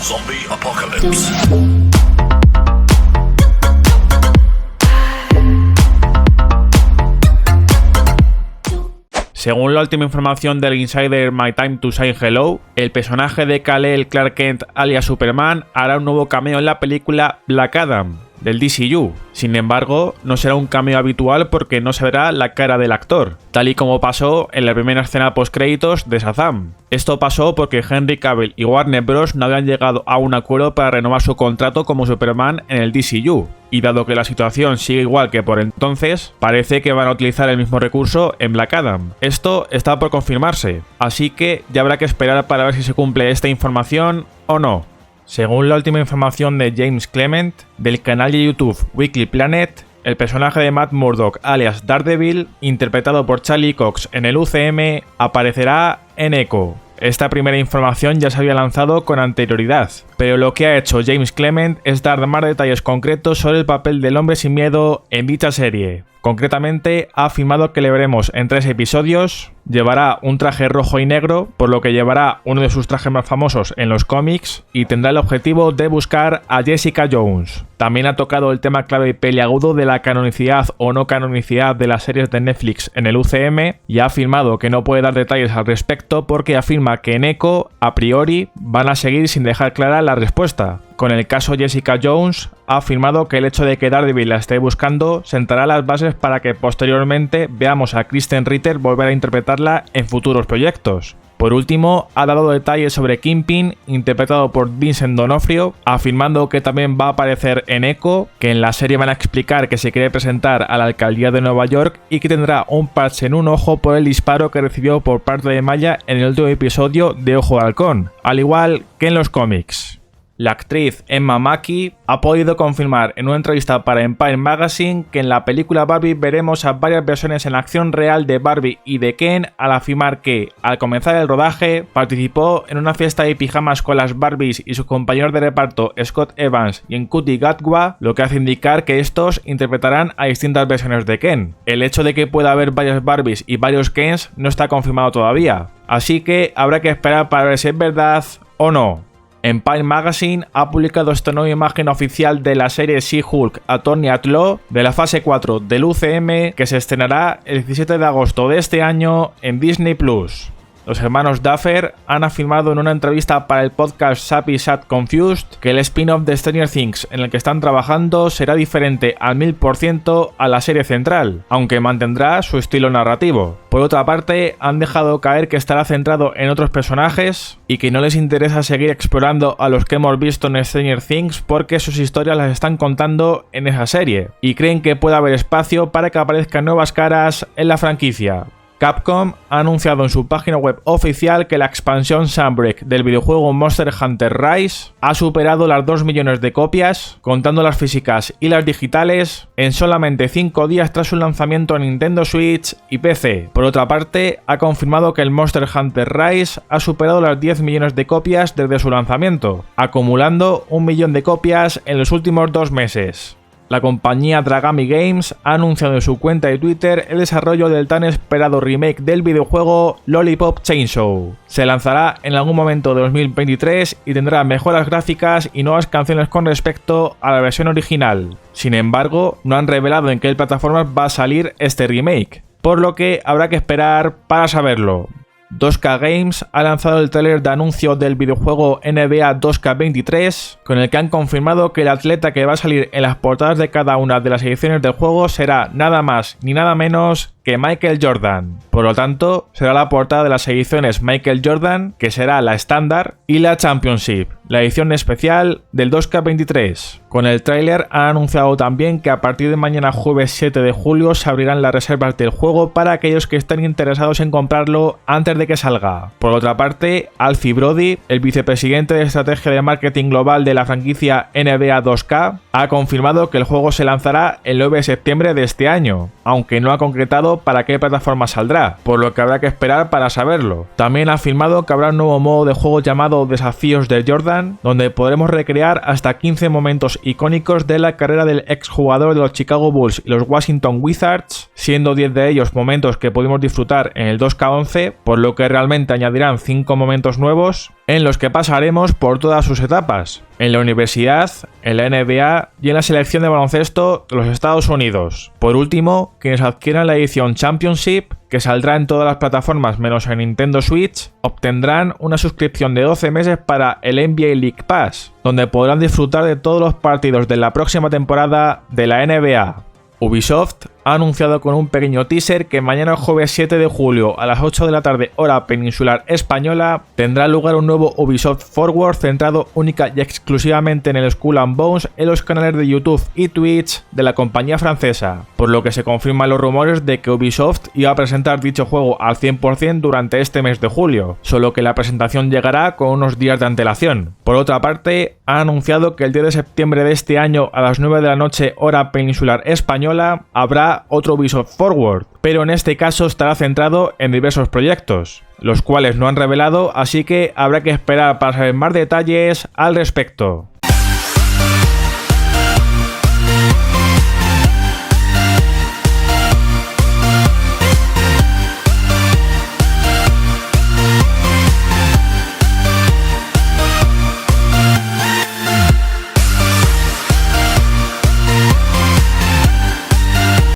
Zombie Apocalypse. Según la última información del insider My Time to Say Hello, el personaje de Kal-El Clark Kent alias Superman hará un nuevo cameo en la película Black Adam del DCU. Sin embargo, no será un cameo habitual porque no se verá la cara del actor, tal y como pasó en la primera escena post-créditos de Shazam. Esto pasó porque Henry Cavill y Warner Bros. No habían llegado a un acuerdo para renovar su contrato como Superman en el DCU, y dado que la situación sigue igual que por entonces, parece que van a utilizar el mismo recurso en Black Adam. Esto está por confirmarse, así que ya habrá que esperar para ver si se cumple esta información o no. Según la última información de James Clement, del canal de YouTube Weekly Planet, el personaje de Matt Murdock alias Daredevil, interpretado por Charlie Cox en el UCM, aparecerá en Echo. Esta primera información ya se había lanzado con anterioridad, pero lo que ha hecho James Clement es dar más detalles concretos sobre el papel del hombre sin miedo en dicha serie. Concretamente, ha afirmado que le veremos en 3 episodios, llevará un traje rojo y negro, por lo que llevará uno de sus trajes más famosos en los cómics, y tendrá el objetivo de buscar a Jessica Jones. También ha tocado el tema clave y peliagudo de la canonicidad o no canonicidad de las series de Netflix en el UCM, y ha afirmado que no puede dar detalles al respecto porque afirma que en Echo, a priori, van a seguir sin dejar clara la respuesta. Con el caso Jessica Jones, ha afirmado que el hecho de que Daredevil la esté buscando sentará las bases para que posteriormente veamos a Krysten Ritter volver a interpretarla en futuros proyectos. Por último, ha dado detalles sobre Kingpin, interpretado por Vincent D'Onofrio, afirmando que también va a aparecer en Echo, que en la serie van a explicar que se quiere presentar a la alcaldía de Nueva York y que tendrá un parche en un ojo por el disparo que recibió por parte de Maya en el último episodio de Ojo de Halcón, al igual que en los cómics. La actriz Emma Mackey ha podido confirmar en una entrevista para Empire Magazine que en la película Barbie veremos a varias versiones en acción real de Barbie y de Ken, al afirmar que, al comenzar el rodaje, participó en una fiesta de pijamas con las Barbies y sus compañeros de reparto Scott Evans y Ncuti Gatwa, lo que hace indicar que estos interpretarán a distintas versiones de Ken. El hecho de que pueda haber varias Barbies y varios Kens no está confirmado todavía, así que habrá que esperar para ver si es verdad o no. Empire Magazine ha publicado esta nueva imagen oficial de la serie She-Hulk Attorney at Law de la fase 4 del UCM, que se estrenará el 17 de agosto de este año en Disney+. Los hermanos Duffer han afirmado en una entrevista para el podcast Sappy Sad Confused que el spin-off de Stranger Things en el que están trabajando será diferente al 1000% a la serie central, aunque mantendrá su estilo narrativo. Por otra parte, han dejado caer que estará centrado en otros personajes y que no les interesa seguir explorando a los que hemos visto en Stranger Things porque sus historias las están contando en esa serie, y creen que puede haber espacio para que aparezcan nuevas caras en la franquicia. Capcom ha anunciado en su página web oficial que la expansión Sunbreak del videojuego Monster Hunter Rise ha superado las 2 millones de copias, contando las físicas y las digitales, en solamente 5 días tras su lanzamiento en Nintendo Switch y PC. Por otra parte, ha confirmado que el Monster Hunter Rise ha superado las 10 millones de copias desde su lanzamiento, acumulando 1 millón de copias en los últimos 2 meses. La compañía Dragami Games ha anunciado en su cuenta de Twitter el desarrollo del tan esperado remake del videojuego Lollipop Chainsaw. Se lanzará en algún momento de 2023 y tendrá mejoras gráficas y nuevas canciones con respecto a la versión original. Sin embargo, no han revelado en qué plataformas va a salir este remake, por lo que habrá que esperar para saberlo. 2K Games ha lanzado el tráiler de anuncio del videojuego NBA 2K23, con el que han confirmado que el atleta que va a salir en las portadas de cada una de las ediciones del juego será nada más ni nada menos que Michael Jordan. Por lo tanto, será la portada de las ediciones Michael Jordan, que será la estándar, y la Championship, la edición especial del 2K23. Con el tráiler han anunciado también que a partir de mañana jueves 7 de julio se abrirán las reservas del juego para aquellos que estén interesados en comprarlo antes de que salga. Por otra parte, Alfie Brody, el vicepresidente de estrategia de marketing global de la franquicia NBA 2K, ha confirmado que el juego se lanzará el 9 de septiembre de este año, aunque no ha concretado para qué plataforma saldrá, por lo que habrá que esperar para saberlo. También ha afirmado que habrá un nuevo modo de juego llamado Desafíos de Jordan, donde podremos recrear hasta 15 momentos icónicos de la carrera del exjugador de los Chicago Bulls y los Washington Wizards, siendo 10 de ellos momentos que pudimos disfrutar en el 2K11, por lo que realmente añadirán 5 momentos nuevos. en los que pasaremos por todas sus etapas, en la universidad, en la NBA y en la selección de baloncesto de los Estados Unidos. Por último, quienes adquieran la edición Championship, que saldrá en todas las plataformas menos en Nintendo Switch, obtendrán una suscripción de 12 meses para el NBA League Pass, donde podrán disfrutar de todos los partidos de la próxima temporada de la NBA. Ubisoft ha anunciado con un pequeño teaser que mañana jueves 7 de julio a las 8 de la tarde hora peninsular española tendrá lugar un nuevo Ubisoft Forward centrado única y exclusivamente en el Skull and Bones en los canales de YouTube y Twitch de la compañía francesa, por lo que se confirman los rumores de que Ubisoft iba a presentar dicho juego al 100% durante este mes de julio, solo que la presentación llegará con unos días de antelación. Por otra parte, ha anunciado que el 10 de septiembre de este año a las 9 de la noche hora peninsular española habrá otro Ubisoft Forward, pero en este caso estará centrado en diversos proyectos, los cuales no han revelado, así que habrá que esperar para saber más detalles al respecto.